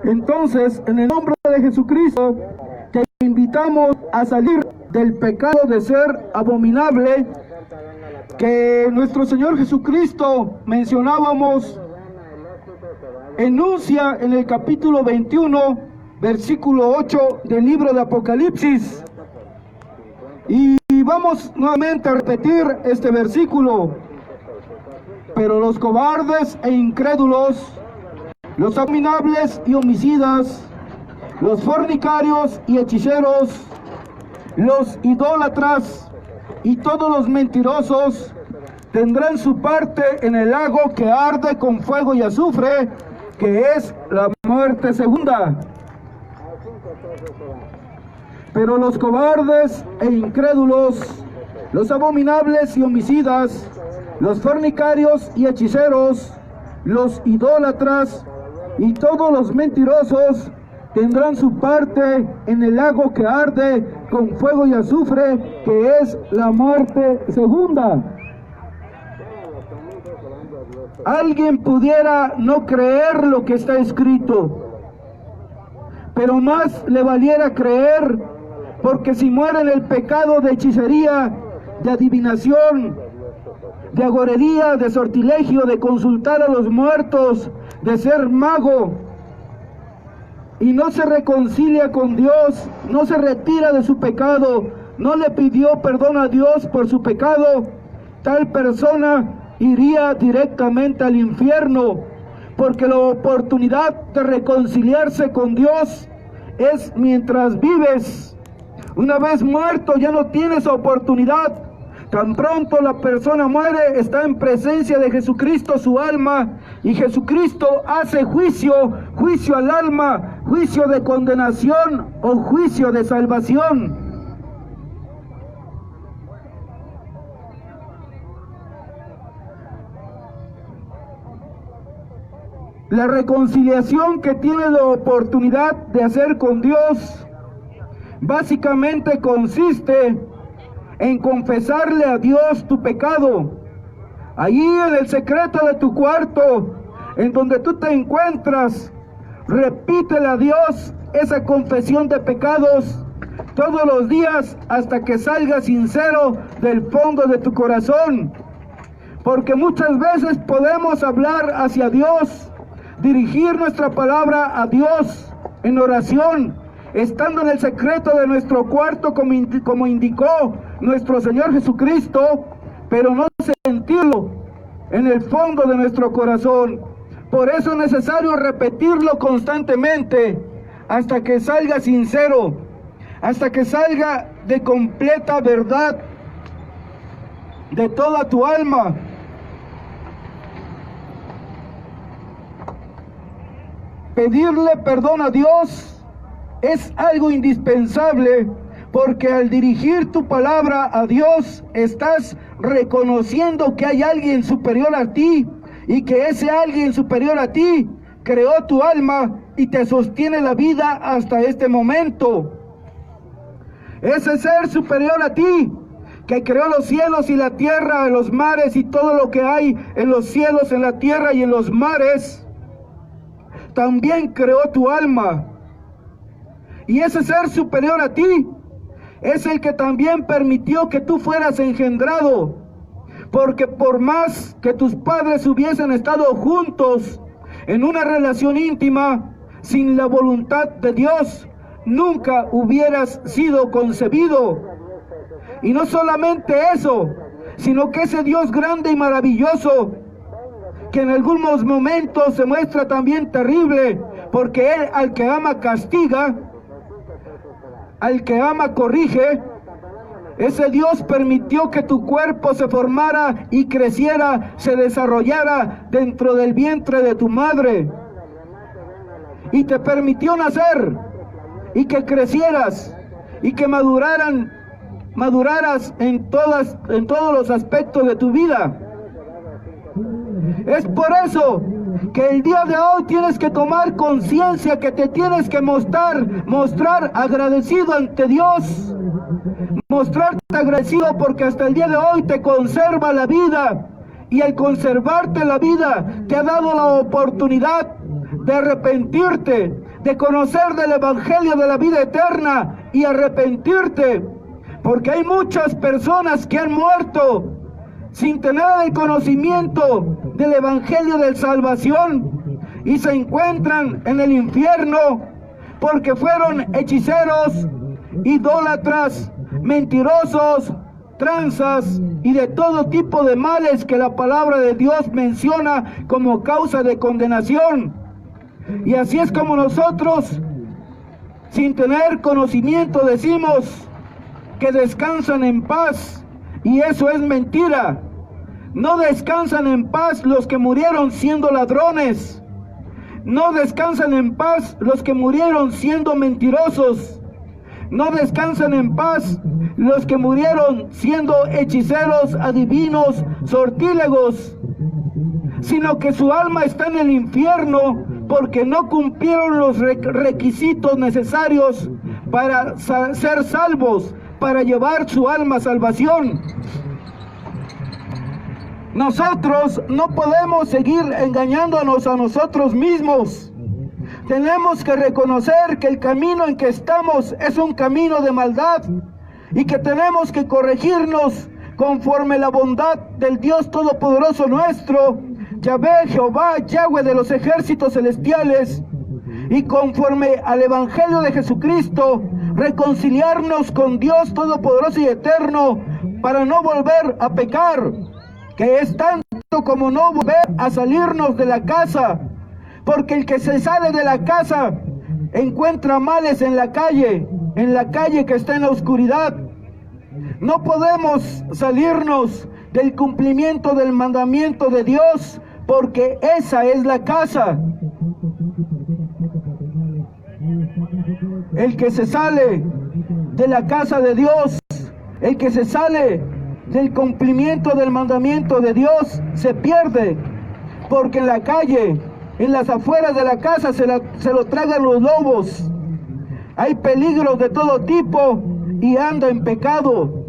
Entonces, en el nombre de Jesucristo, te invitamos a salir del pecado de ser abominable que nuestro Señor Jesucristo, mencionábamos, enuncia en el capítulo 21, versículo 8 del libro de Apocalipsis. Y vamos nuevamente a repetir este versículo. Pero los cobardes e incrédulos, los abominables y homicidas, los fornicarios y hechiceros, los idólatras y todos los mentirosos tendrán su parte en el lago que arde con fuego y azufre, que es la muerte segunda. Pero los cobardes e incrédulos, los abominables y homicidas, los fornicarios y hechiceros, los idólatras y todos los mentirosos tendrán su parte en el lago que arde con fuego y azufre, que es la muerte segunda. Alguien pudiera no creer lo que está escrito, pero más le valiera creer, porque si muere en el pecado de hechicería, de adivinación, de agorería, de sortilegio, de consultar a los muertos, de ser mago, y no se reconcilia con Dios, no se retira de su pecado, no le pidió perdón a Dios por su pecado, tal persona iría directamente al infierno, porque la oportunidad de reconciliarse con Dios es mientras vives. Una vez muerto ya no tienes oportunidad. Tan pronto la persona muere, está en presencia de Jesucristo su alma, y Jesucristo hace juicio al alma, juicio de condenación o juicio de salvación. La reconciliación que tienes la oportunidad de hacer con Dios básicamente consiste en confesarle a Dios tu pecado. Allí en el secreto de tu cuarto, en donde tú te encuentras, repítele a Dios esa confesión de pecados todos los días hasta que salga sincero del fondo de tu corazón. Porque muchas veces podemos hablar hacia Dios, dirigir nuestra palabra a Dios en oración, estando en el secreto de nuestro cuarto, como indicó nuestro Señor Jesucristo, pero no sentirlo en el fondo de nuestro corazón. Por eso es necesario repetirlo constantemente hasta que salga sincero, hasta que salga de completa verdad de toda tu alma. Pedirle perdón a Dios es algo indispensable, porque al dirigir tu palabra a Dios estás reconociendo que hay alguien superior a ti, y que ese alguien superior a ti creó tu alma y te sostiene la vida hasta este momento. Ese ser superior a ti, que creó los cielos y la tierra, los mares y todo lo que hay en los cielos, en la tierra y en los mares, también creó tu alma. Y ese ser superior a ti es el que también permitió que tú fueras engendrado, porque por más que tus padres hubiesen estado juntos en una relación íntima, sin la voluntad de Dios, nunca hubieras sido concebido. Y no solamente eso, sino que ese Dios grande y maravilloso, que en algunos momentos se muestra también terrible, porque Él al que ama castiga, al que ama corrige, ese Dios permitió que tu cuerpo se formara y creciera, se desarrollara dentro del vientre de tu madre, y te permitió nacer, y que crecieras, y que maduraras en todos los aspectos de tu vida. Es por eso que el día de hoy tienes que tomar conciencia que te tienes que mostrar agradecido ante Dios, mostrarte agradecido porque hasta el día de hoy te conserva la vida y al conservarte la vida te ha dado la oportunidad de arrepentirte, de conocer del evangelio de la vida eterna y arrepentirte, porque hay muchas personas que han muerto sin tener el conocimiento del evangelio de salvación y se encuentran en el infierno porque fueron hechiceros, idólatras, mentirosos, tranzas y de todo tipo de males que la palabra de Dios menciona como causa de condenación. Y así es como nosotros, sin tener conocimiento, decimos que descansan en paz, y eso es mentira. No descansan en paz los que murieron siendo ladrones, no descansan en paz los que murieron siendo mentirosos, no descansan en paz los que murieron siendo hechiceros, adivinos, sortílegos, sino que su alma está en el infierno porque no cumplieron los requisitos necesarios para ser salvos, para llevar su alma a salvación. Nosotros no podemos seguir engañándonos a nosotros mismos. Tenemos que reconocer que el camino en que estamos es un camino de maldad y que tenemos que corregirnos conforme la bondad del Dios Todopoderoso nuestro, Yahvé, Jehová, Yahweh de los ejércitos celestiales, y conforme al Evangelio de Jesucristo, reconciliarnos con Dios Todopoderoso y Eterno para no volver a pecar, que es tanto como no volver a salirnos de la casa, porque el que se sale de la casa encuentra males en la calle que está en la oscuridad. No podemos salirnos del cumplimiento del mandamiento de Dios, porque esa es la casa. El que se sale de la casa de Dios, el que se sale del cumplimiento del mandamiento de Dios, se pierde, porque en la calle, en las afueras de la casa se lo tragan los lobos. Hay peligros de todo tipo y anda en pecado.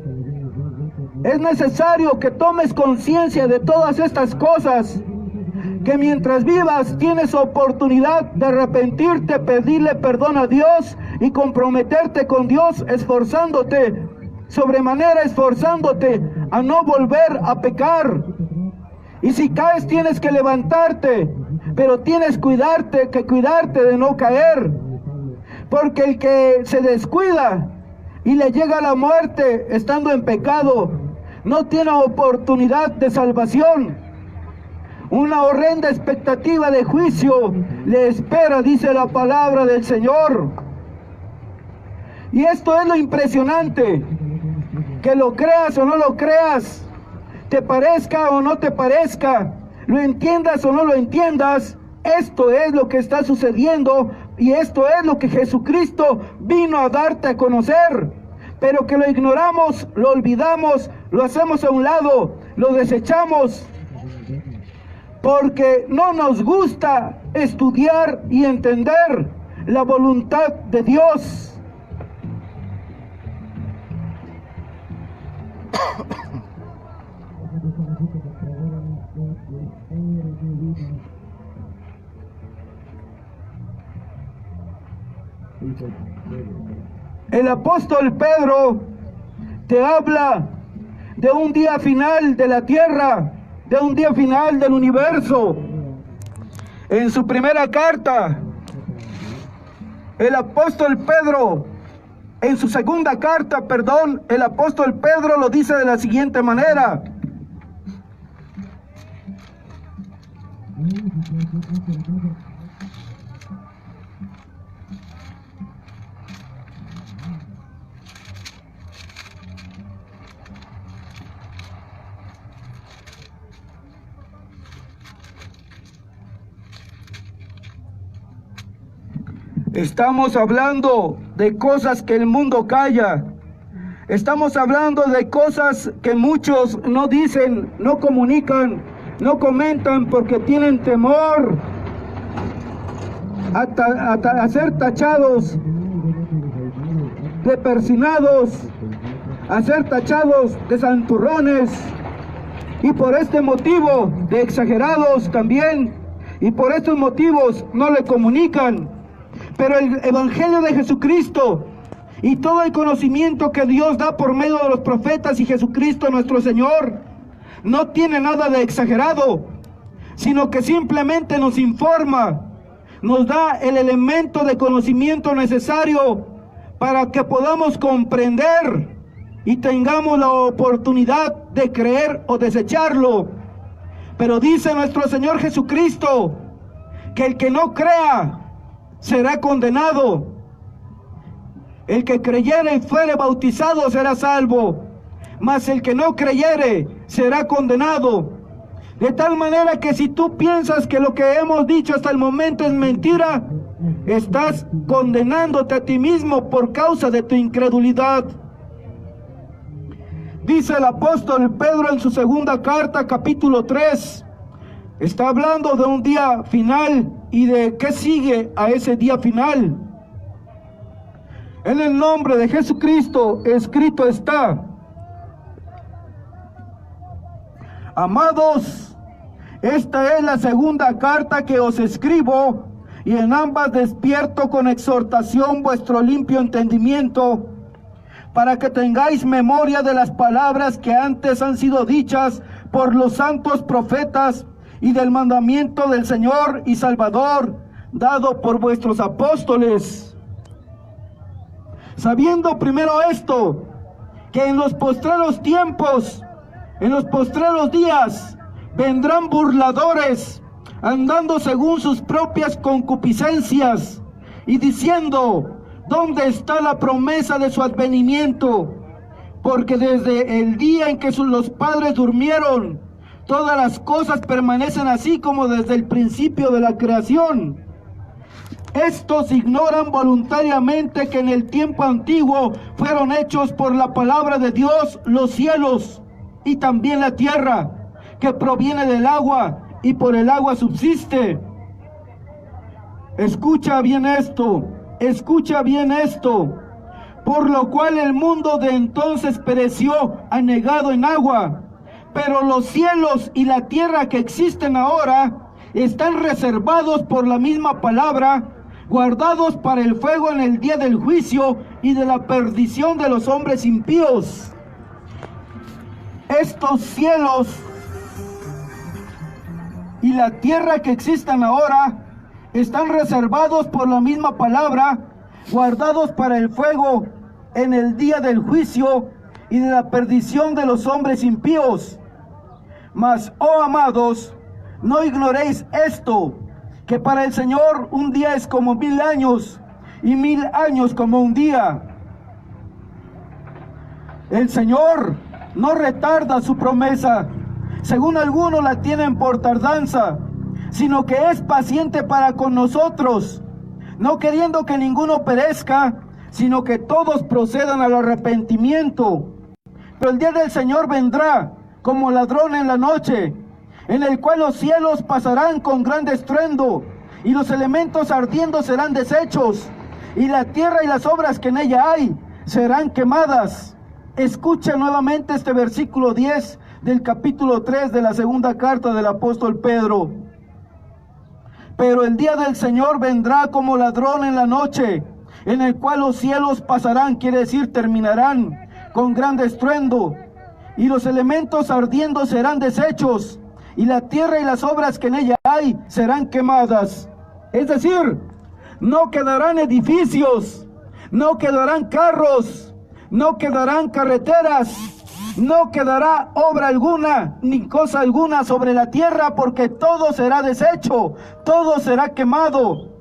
Es necesario que tomes conciencia de todas estas cosas, que mientras vivas tienes oportunidad de arrepentirte, pedirle perdón a Dios y comprometerte con Dios, esforzándote, sobremanera esforzándote a no volver a pecar. Y si caes tienes que levantarte, pero tienes que cuidarte de no caer, porque el que se descuida y le llega la muerte estando en pecado, no tiene oportunidad de salvación. Una horrenda expectativa de juicio le espera, dice la palabra del Señor. Y esto es lo impresionante, que lo creas o no lo creas, te parezca o no te parezca, lo entiendas o no lo entiendas, esto es lo que está sucediendo y esto es lo que Jesucristo vino a darte a conocer. Pero que lo ignoramos, lo olvidamos, lo hacemos a un lado, lo desechamos, porque no nos gusta estudiar y entender la voluntad de Dios. El apóstol Pedro te habla de un día final de la tierra, de un día final del universo. En su primera carta, el apóstol Pedro, en su segunda carta, el apóstol Pedro lo dice de la siguiente manera: estamos hablando de cosas que el mundo calla. Estamos hablando de cosas que muchos no dicen, no comunican, no comentan porque tienen temor a ser tachados de persinados, a ser tachados de santurrones, Y por este motivo de exagerados también, y por estos motivos no le comunican. Pero el Evangelio de Jesucristo y todo el conocimiento que Dios da por medio de los profetas y Jesucristo nuestro Señor no tiene nada de exagerado, sino que simplemente nos informa, nos da el elemento de conocimiento necesario para que podamos comprender y tengamos la oportunidad de creer o desecharlo. Pero dice nuestro Señor Jesucristo que el que no crea será condenado. El que creyere y fuere bautizado será salvo, mas el que no creyere será condenado. De tal manera que si tú piensas que lo que hemos dicho hasta el momento es mentira, estás condenándote a ti mismo por causa de tu incredulidad. Dice el apóstol Pedro en su segunda carta, capítulo 3, está hablando de un día final y de qué sigue a ese día final. En el nombre de Jesucristo escrito está: amados, esta es la segunda carta que os escribo, y en ambas despierto con exhortación vuestro limpio entendimiento, para que tengáis memoria de las palabras que antes han sido dichas por los santos profetas, y del mandamiento del Señor y Salvador, dado por vuestros apóstoles. Sabiendo primero esto, que en los postreros tiempos, en los postreros días, vendrán burladores, andando según sus propias concupiscencias, y diciendo: ¿dónde está la promesa de su advenimiento? Porque desde el día en que los padres durmieron, todas las cosas permanecen así como desde el principio de la creación. Estos ignoran voluntariamente que en el tiempo antiguo fueron hechos por la palabra de Dios los cielos y también la tierra, que proviene del agua y por el agua subsiste. Escucha bien esto, escucha bien esto. Por lo cual el mundo de entonces pereció anegado en agua, pero los cielos y la tierra que existen ahora están reservados por la misma palabra, guardados para el fuego en el día del juicio y de la perdición de los hombres impíos. Estos cielos y la tierra que existen ahora están reservados por la misma palabra, guardados para el fuego en el día del juicio y de la perdición de los hombres impíos. Mas, oh amados, no ignoréis esto, que para el Señor un día es como 1000 años, y 1000 años como un día. El Señor no retarda su promesa, según algunos la tienen por tardanza, sino que es paciente para con nosotros, no queriendo que ninguno perezca, sino que todos procedan al arrepentimiento. Pero el día del Señor vendrá como ladrón en la noche, en el cual los cielos pasarán con gran estruendo, y los elementos ardiendo serán deshechos, y la tierra y las obras que en ella hay serán quemadas. Escucha nuevamente este versículo 10 del capítulo 3 de la segunda carta del apóstol Pedro. Pero el día del Señor vendrá como ladrón en la noche, en el cual los cielos pasarán, quiere decir terminarán, con gran estruendo, y los elementos ardiendo serán deshechos, y la tierra y las obras que en ella hay serán quemadas. Es decir, no quedarán edificios, no quedarán carros, no quedarán carreteras, no quedará obra alguna, ni cosa alguna sobre la tierra, porque todo será deshecho, todo será quemado.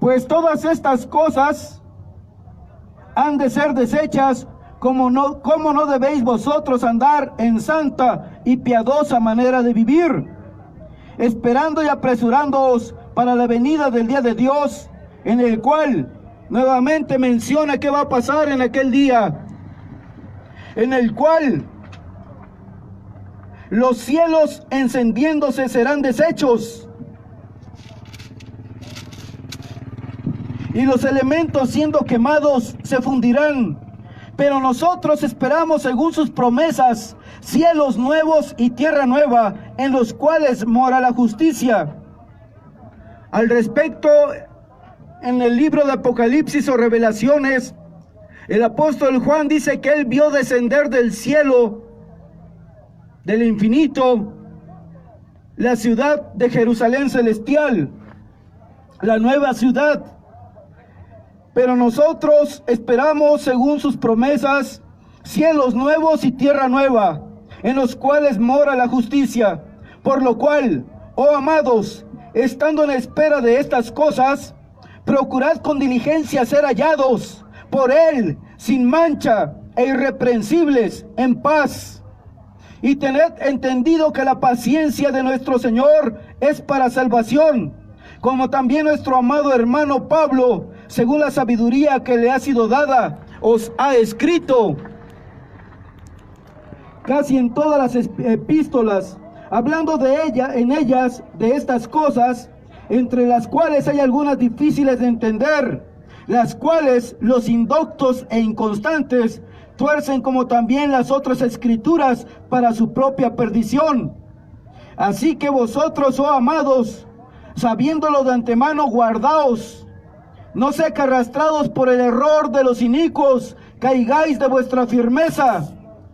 Pues todas estas cosas han de ser deshechas, ¿cómo no debéis vosotros andar en santa y piadosa manera de vivir, esperando y apresurándoos para la venida del día de Dios, en el cual nuevamente menciona qué va a pasar en aquel día, en el cual los cielos encendiéndose serán deshechos, y los elementos siendo quemados se fundirán. Pero nosotros esperamos, según sus promesas, cielos nuevos y tierra nueva, en los cuales mora la justicia. Al respecto, en el libro de Apocalipsis o Revelaciones, el apóstol Juan dice que él vio descender del cielo, del infinito, la ciudad de Jerusalén celestial, la nueva ciudad. Pero nosotros esperamos, según sus promesas, cielos nuevos y tierra nueva, en los cuales mora la justicia. Por lo cual, oh amados, estando en espera de estas cosas, procurad con diligencia ser hallados por Él, sin mancha e irreprensibles, en paz. Y tened entendido que la paciencia de nuestro Señor es para salvación, como también nuestro amado hermano Pablo, según la sabiduría que le ha sido dada, os ha escrito casi en todas las epístolas, hablando de ellas, de estas cosas, entre las cuales hay algunas difíciles de entender, las cuales los indoctos e inconstantes tuercen, como también las otras escrituras, para su propia perdición. Así que vosotros, oh amados, sabiéndolo de antemano, guardaos, no sea que arrastrados por el error de los inicuos, caigáis de vuestra firmeza.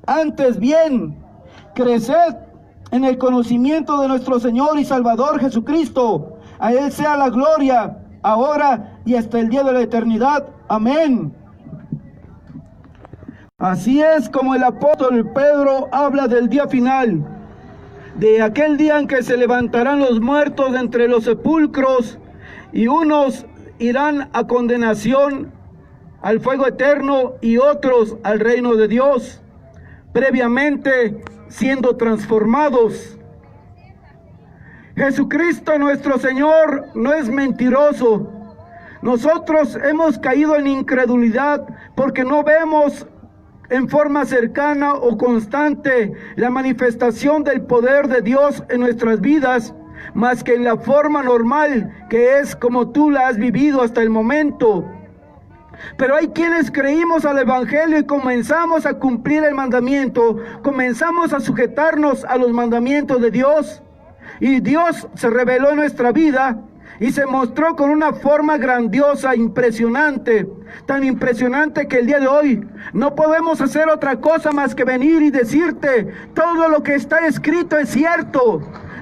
Antes bien, creced en el conocimiento de nuestro Señor y Salvador Jesucristo. A Él sea la gloria, ahora y hasta el día de la eternidad. Amén. Así es como el apóstol Pedro habla del día final, de aquel día en que se levantarán los muertos de entre los sepulcros, y unos irán a condenación, al fuego eterno, y otros al reino de Dios, previamente siendo transformados. Jesucristo nuestro Señor no es mentiroso. Nosotros hemos caído en incredulidad porque no vemos en forma cercana o constante la manifestación del poder de Dios en nuestras vidas, más que en la forma normal, que es como tú la has vivido hasta el momento. Pero hay quienes creímos al Evangelio y comenzamos a cumplir el mandamiento, comenzamos a sujetarnos a los mandamientos de Dios, y Dios se reveló en nuestra vida y se mostró con una forma grandiosa, impresionante, tan impresionante que el día de hoy no podemos hacer otra cosa más que venir y decirte: todo lo que está escrito es cierto,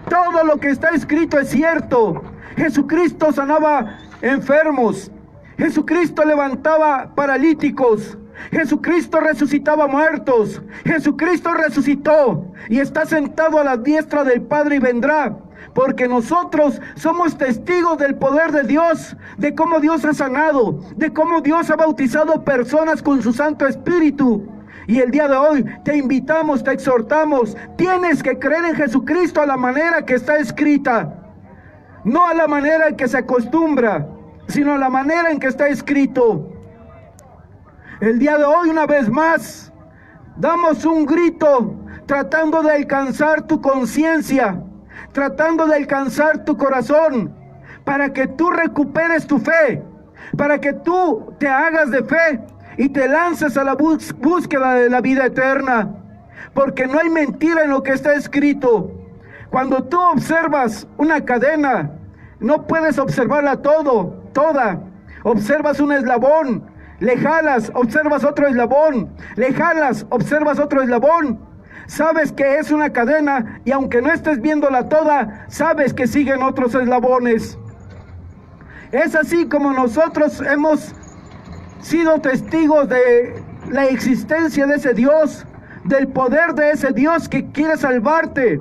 todo lo que está escrito es cierto. Jesucristo sanaba enfermos, Jesucristo levantaba paralíticos, Jesucristo resucitaba muertos, Jesucristo resucitó y está sentado a la diestra del Padre y vendrá, porque nosotros somos testigos del poder de Dios, de cómo Dios ha sanado, de cómo Dios ha bautizado personas con su Santo Espíritu. Y el día de hoy te invitamos, te exhortamos, tienes que creer en Jesucristo a la manera que está escrita, no a la manera en que se acostumbra, sino a la manera en que está escrito. El día de hoy, una vez más, damos un grito tratando de alcanzar tu conciencia, tratando de alcanzar tu corazón, para que tú recuperes tu fe, para que tú te hagas de fe y te lances a la búsqueda de la vida eterna, porque no hay mentira en lo que está escrito. Cuando tú observas una cadena, no puedes observarla toda. Observas un eslabón, le jalas, observas otro eslabón, le jalas, observas otro eslabón. Sabes que es una cadena y aunque no estés viéndola toda, sabes que siguen otros eslabones. Es así como nosotros hemos sido testigos de la existencia de ese Dios, del poder de ese Dios que quiere salvarte,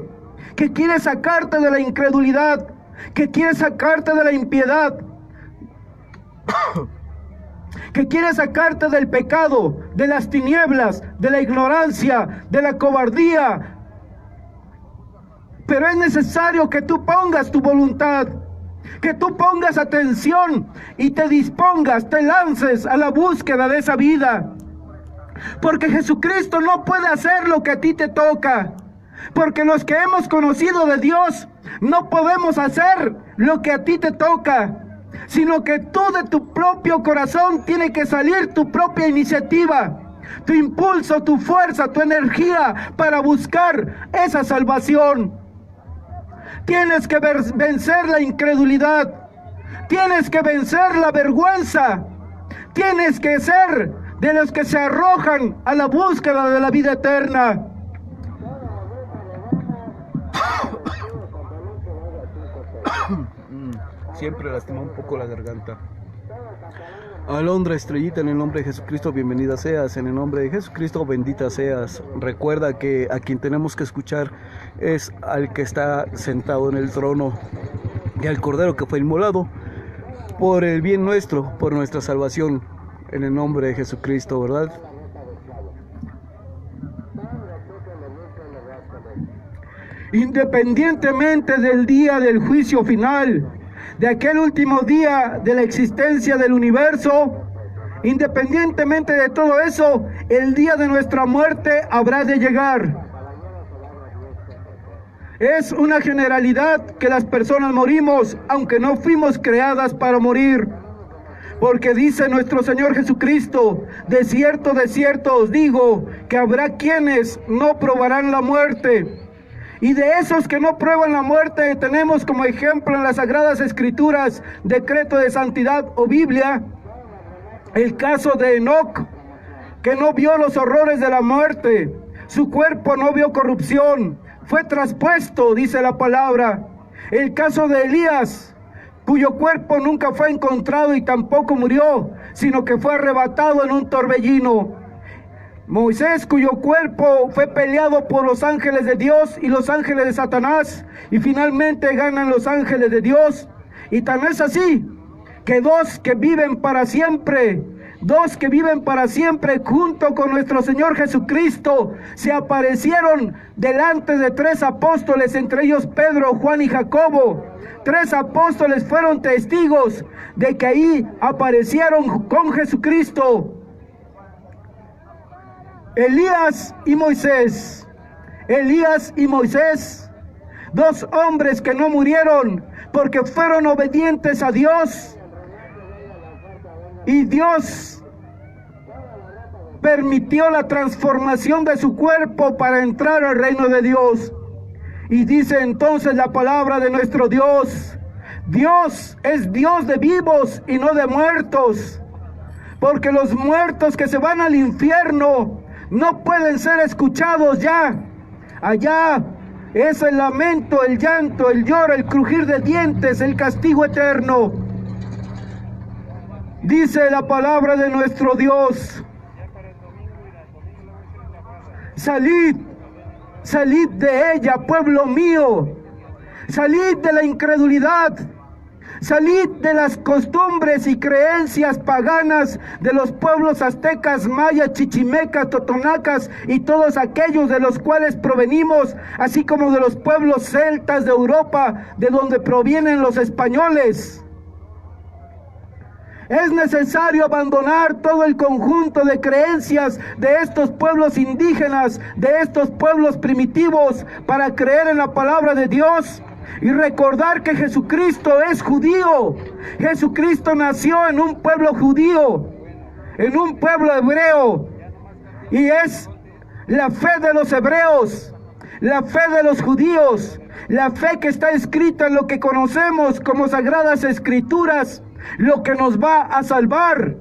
que quiere sacarte de la incredulidad, que quiere sacarte de la impiedad, que quiere sacarte del pecado, de las tinieblas, de la ignorancia, de la cobardía. Pero es necesario que tú pongas tu voluntad, que tú pongas atención y te dispongas, te lances a la búsqueda de esa vida. Porque Jesucristo no puede hacer lo que a ti te toca. Porque los que hemos conocido de Dios no podemos hacer lo que a ti te toca, sino que tú de tu propio corazón tiene que salir tu propia iniciativa. tu impulso, tu fuerza, tu energía para buscar esa salvación. Tienes que vencer la incredulidad. Tienes que vencer la vergüenza. Tienes que ser de los que se arrojan a la búsqueda de la vida eterna. Siempre lastima un poco la garganta. Alondra Estrellita, en el nombre de Jesucristo, bienvenida seas. En el nombre de Jesucristo, bendita seas. Recuerda que a quien tenemos que escuchar es al que está sentado en el trono y al Cordero que fue inmolado por el bien nuestro, por nuestra salvación. En el nombre de Jesucristo, ¿verdad? Independientemente del día del juicio final, de aquel último día de la existencia del universo, independientemente de todo eso, el día de nuestra muerte habrá de llegar. Es una generalidad que las personas morimos, aunque no fuimos creadas para morir. Porque dice nuestro Señor Jesucristo, de cierto os digo, que habrá quienes no probarán la muerte. Y de esos que no prueban la muerte, tenemos como ejemplo en las Sagradas Escrituras, decreto de santidad o Biblia, el caso de Enoc, que no vio los horrores de la muerte, su cuerpo no vio corrupción, fue traspuesto, dice la palabra. El caso de Elías, cuyo cuerpo nunca fue encontrado y tampoco murió, sino que fue arrebatado en un torbellino. Moisés, cuyo cuerpo fue peleado por los ángeles de Dios y los ángeles de Satanás, y finalmente ganan los ángeles de Dios. Y tan es así que dos que viven para siempre junto con nuestro Señor Jesucristo, se aparecieron delante de 3 apóstoles, entre ellos Pedro, Juan y Jacobo. 3 apóstoles fueron testigos de que ahí aparecieron con Jesucristo. Elías y Moisés, 2 hombres que no murieron porque fueron obedientes a Dios, y Dios permitió la transformación de su cuerpo para entrar al reino de Dios. Y dice entonces la palabra de nuestro Dios, Dios es Dios de vivos y no de muertos, porque los muertos que se van al infierno no pueden ser escuchados ya. Allá es el lamento, el llanto, el lloro, el crujir de dientes, el castigo eterno. Dice la palabra de nuestro Dios, salid de ella, pueblo mío, salid de la incredulidad, salid de las costumbres y creencias paganas de los pueblos aztecas, mayas, chichimecas, totonacas y todos aquellos de los cuales provenimos, así como de los pueblos celtas de Europa, de donde provienen los españoles. Es necesario abandonar todo el conjunto de creencias de estos pueblos indígenas, de estos pueblos primitivos, para creer en la palabra de Dios y recordar que Jesucristo es judío. Jesucristo nació en un pueblo judío, en un pueblo hebreo, y es la fe de los hebreos, la fe de los judíos, la fe que está escrita en lo que conocemos como Sagradas Escrituras, lo que nos va a salvar.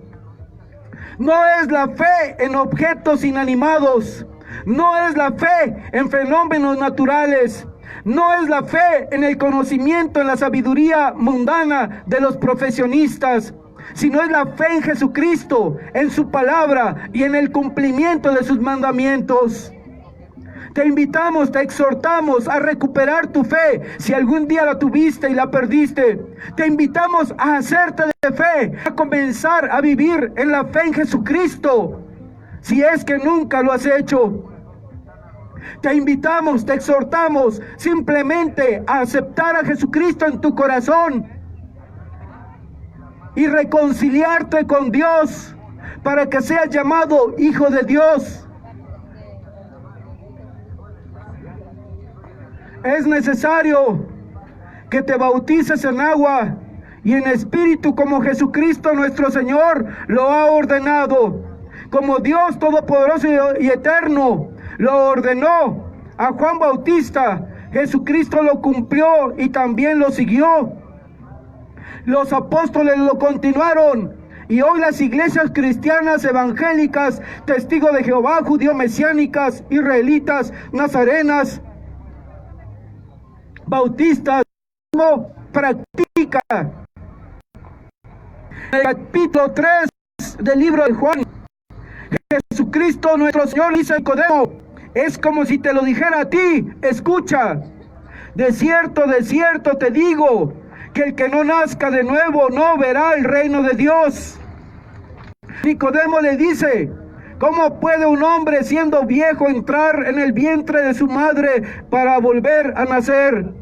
No es la fe en objetos inanimados, no es la fe en fenómenos naturales, no es la fe en el conocimiento, en la sabiduría mundana de los profesionistas, sino es la fe en Jesucristo, en su palabra y en el cumplimiento de sus mandamientos. Te invitamos, te exhortamos a recuperar tu fe, si algún día la tuviste y la perdiste. Te invitamos a hacerte de fe, a comenzar a vivir en la fe en Jesucristo, si es que nunca lo has hecho. Te invitamos, te exhortamos simplemente a aceptar a Jesucristo en tu corazón y reconciliarte con Dios para que seas llamado hijo de Dios. Es necesario que te bautices en agua y en espíritu como Jesucristo nuestro Señor lo ha ordenado. como Dios Todopoderoso y Eterno lo ordenó a Juan Bautista, Jesucristo lo cumplió y también lo siguió. Los apóstoles lo continuaron. Y hoy las iglesias cristianas evangélicas, testigos de Jehová, judíos mesiánicas, israelitas, nazarenas, bautistas, no practica. En el capítulo 3 del libro de Juan, Jesucristo nuestro Señor dice a Nicodemo, es como si te lo dijera a ti, escucha, de cierto te digo, que el que no nazca de nuevo no verá el reino de Dios. Nicodemo le dice, ¿cómo puede un hombre siendo viejo entrar en el vientre de su madre para volver a nacer?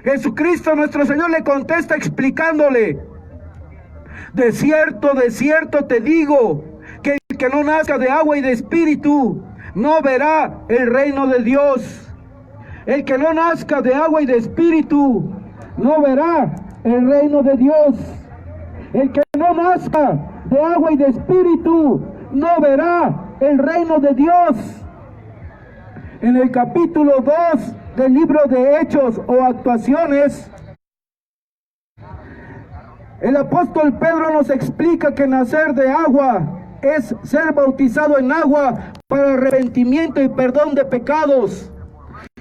Jesucristo nuestro Señor le contesta explicándole, de cierto te digo, que el que no nazca de agua y de espíritu no verá el reino de Dios. El que no nazca de agua y de espíritu no verá el reino de Dios. El que no nazca de agua y de espíritu no verá el reino de Dios. En el capítulo 2 del libro de Hechos o Actuaciones, el apóstol Pedro nos explica que nacer de agua es ser bautizado en agua para arrepentimiento y perdón de pecados.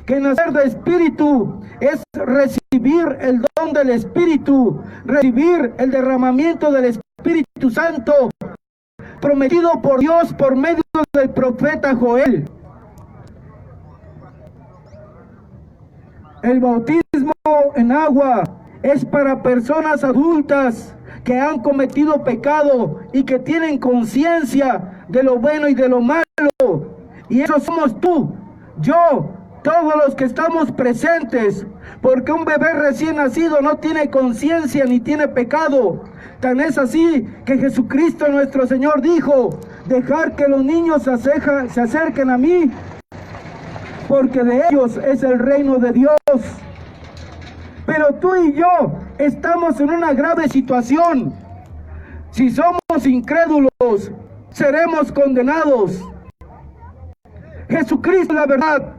Que nacer de espíritu es recibir el don del espíritu, recibir el derramamiento del Espíritu Santo prometido por Dios por medio del profeta Joel. El bautismo en agua es para personas adultas que han cometido pecado y que tienen conciencia de lo bueno y de lo malo. Y eso somos tú, yo, todos los que estamos presentes, porque un bebé recién nacido no tiene conciencia ni tiene pecado. Tan es así que Jesucristo nuestro Señor dijo, dejar que los niños se acerquen a mí, porque de ellos es el reino de Dios. Pero tú y yo estamos en una grave situación. Si somos incrédulos, seremos condenados. Jesucristo es la verdad.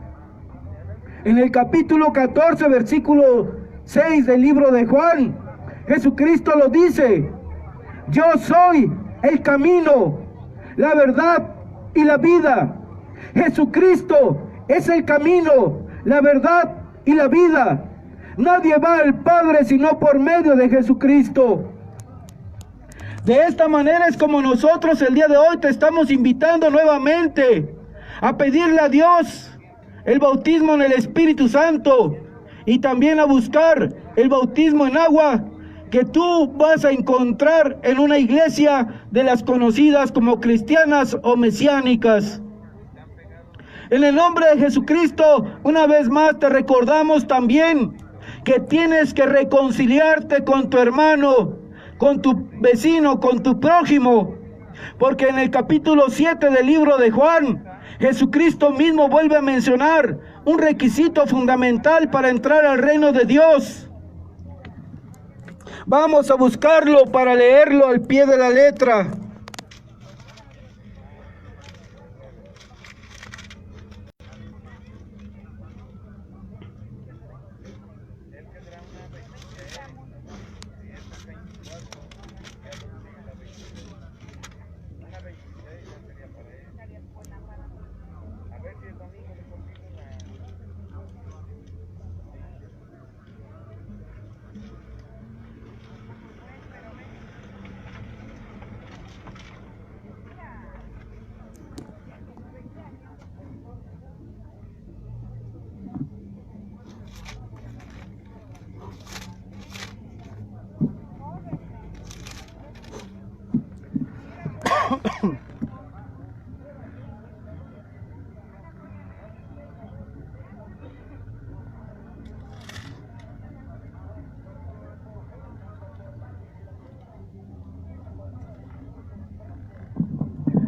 En el capítulo 14, versículo 6 del libro de Juan, Jesucristo lo dice, yo soy el camino, la verdad y la vida. Jesucristo es el camino, la verdad y la vida. Nadie va al Padre sino por medio de Jesucristo. De esta manera es como nosotros el día de hoy te estamos invitando nuevamente a pedirle a Dios el bautismo en el Espíritu Santo y también a buscar el bautismo en agua que tú vas a encontrar en una iglesia de las conocidas como cristianas o mesiánicas. En el nombre de Jesucristo, una vez más te recordamos también que tienes que reconciliarte con tu hermano, con tu vecino, con tu prójimo, porque en el capítulo 7 del libro de Juan, Jesucristo mismo vuelve a mencionar un requisito fundamental para entrar al reino de Dios. Vamos a buscarlo para leerlo al pie de la letra.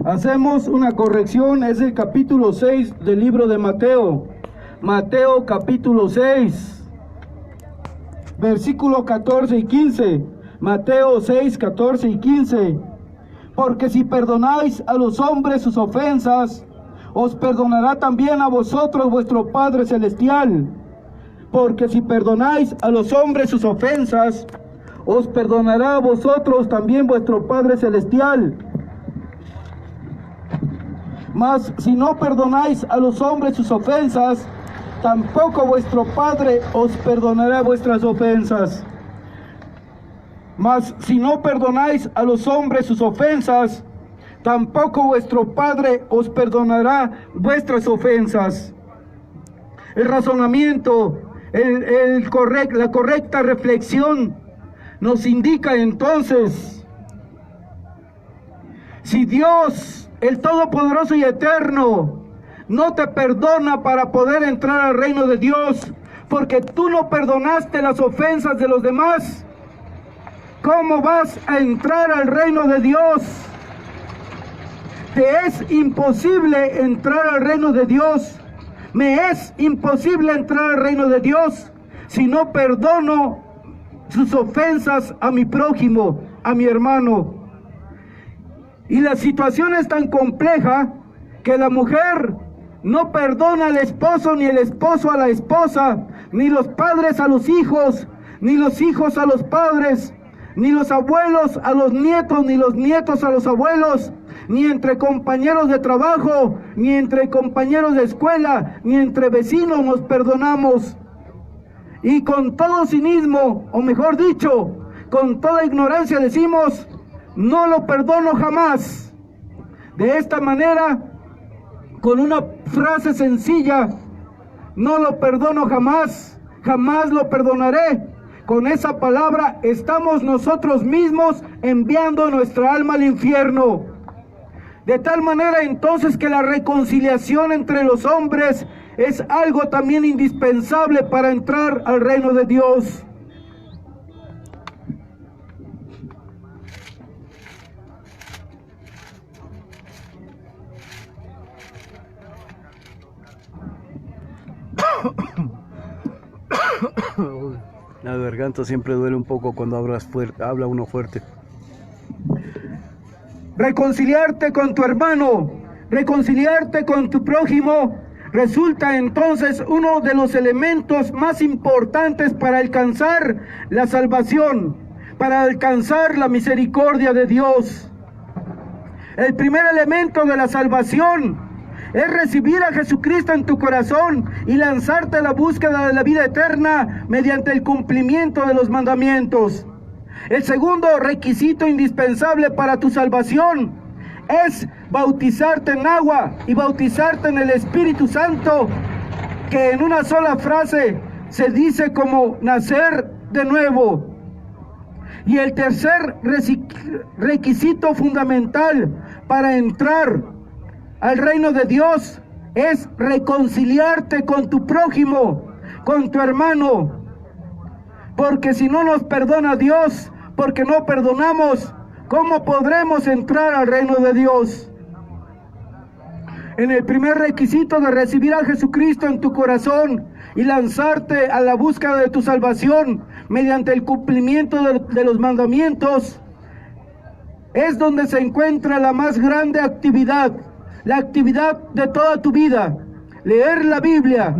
Hacemos una corrección, es el capítulo 6 del libro de Mateo. Mateo capítulo 6, versículo 14 y 15. Mateo 6, 14 y 15. Porque si perdonáis a los hombres sus ofensas, os perdonará también a vosotros vuestro Padre Celestial. Porque si perdonáis a los hombres sus ofensas, os perdonará a vosotros también vuestro Padre Celestial. Mas si no perdonáis a los hombres sus ofensas, tampoco vuestro Padre os perdonará vuestras ofensas. Mas si no perdonáis a los hombres sus ofensas, tampoco vuestro Padre os perdonará vuestras ofensas. El razonamiento, la correcta reflexión nos indica entonces, si Dios, el Todopoderoso y Eterno, no te perdona para poder entrar al reino de Dios, porque tú no perdonaste las ofensas de los demás, ¿cómo vas a entrar al reino de Dios? Te es imposible entrar al reino de Dios. Me es imposible entrar al reino de Dios si no perdono sus ofensas a mi prójimo, a mi hermano. Y la situación es tan compleja que la mujer no perdona al esposo, ni el esposo a la esposa, ni los padres a los hijos, ni los hijos a los padres, ni los abuelos a los nietos, ni los nietos a los abuelos, ni entre compañeros de trabajo, ni entre compañeros de escuela, ni entre vecinos nos perdonamos. Y con todo cinismo, o mejor dicho, con toda ignorancia decimos, no lo perdono jamás. De esta manera, con una frase sencilla, no lo perdono jamás, jamás lo perdonaré. Con esa palabra estamos nosotros mismos enviando nuestra alma al infierno. De tal manera entonces que la reconciliación entre los hombres es algo también indispensable para entrar al reino de Dios. La garganta siempre duele un poco cuando habla uno fuerte. Reconciliarte con tu hermano, reconciliarte con tu prójimo, resulta entonces uno de los elementos más importantes para alcanzar la salvación, para alcanzar la misericordia de Dios. El primer elemento de la salvación es recibir a Jesucristo en tu corazón y lanzarte a la búsqueda de la vida eterna mediante el cumplimiento de los mandamientos. El segundo requisito indispensable para tu salvación es bautizarte en agua y bautizarte en el Espíritu Santo, que en una sola frase se dice como nacer de nuevo. Y el tercer requisito fundamental para entrar al reino de Dios es reconciliarte con tu prójimo, con tu hermano. Porque si no nos perdona Dios, porque no perdonamos, ¿cómo podremos entrar al reino de Dios? En el primer requisito de recibir a Jesucristo en tu corazón y lanzarte a la búsqueda de tu salvación mediante el cumplimiento de los mandamientos, es donde se encuentra la más grande actividad, la actividad de toda tu vida: leer la Biblia,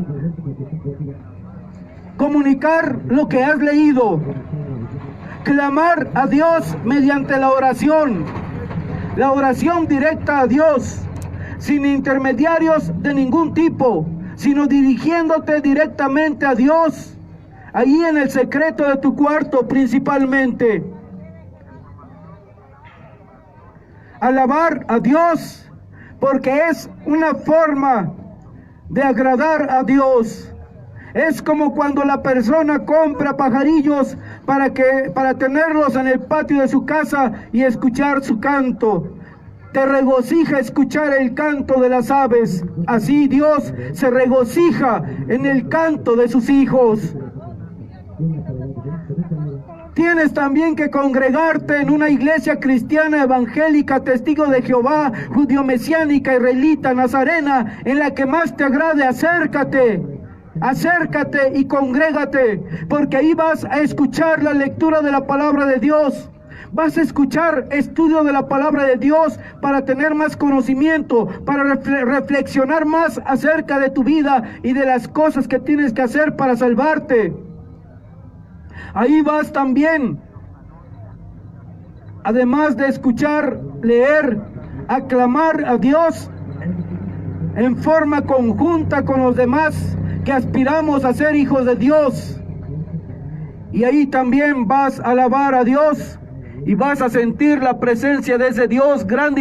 comunicar lo que has leído, clamar a Dios mediante la oración directa a Dios, sin intermediarios de ningún tipo, sino dirigiéndote directamente a Dios, ahí en el secreto de tu cuarto principalmente. Alabar a Dios, porque es una forma de agradar a Dios. Es como cuando la persona compra pajarillos para tenerlos en el patio de su casa y escuchar su canto. Te regocija escuchar el canto de las aves. Así Dios se regocija en el canto de sus hijos. Tienes también que congregarte en una iglesia cristiana, evangélica, testigo de Jehová, judío-mesiánica, israelita, nazarena, en la que más te agrade. Acércate y congrégate, porque ahí vas a escuchar la lectura de la palabra de Dios. Vas a escuchar estudio de la palabra de Dios para tener más conocimiento, para reflexionar más acerca de tu vida y de las cosas que tienes que hacer para salvarte. Ahí vas también, además de escuchar, leer, aclamar a Dios en forma conjunta con los demás que aspiramos a ser hijos de Dios. Y ahí también vas a alabar a Dios y vas a sentir la presencia de ese Dios grande.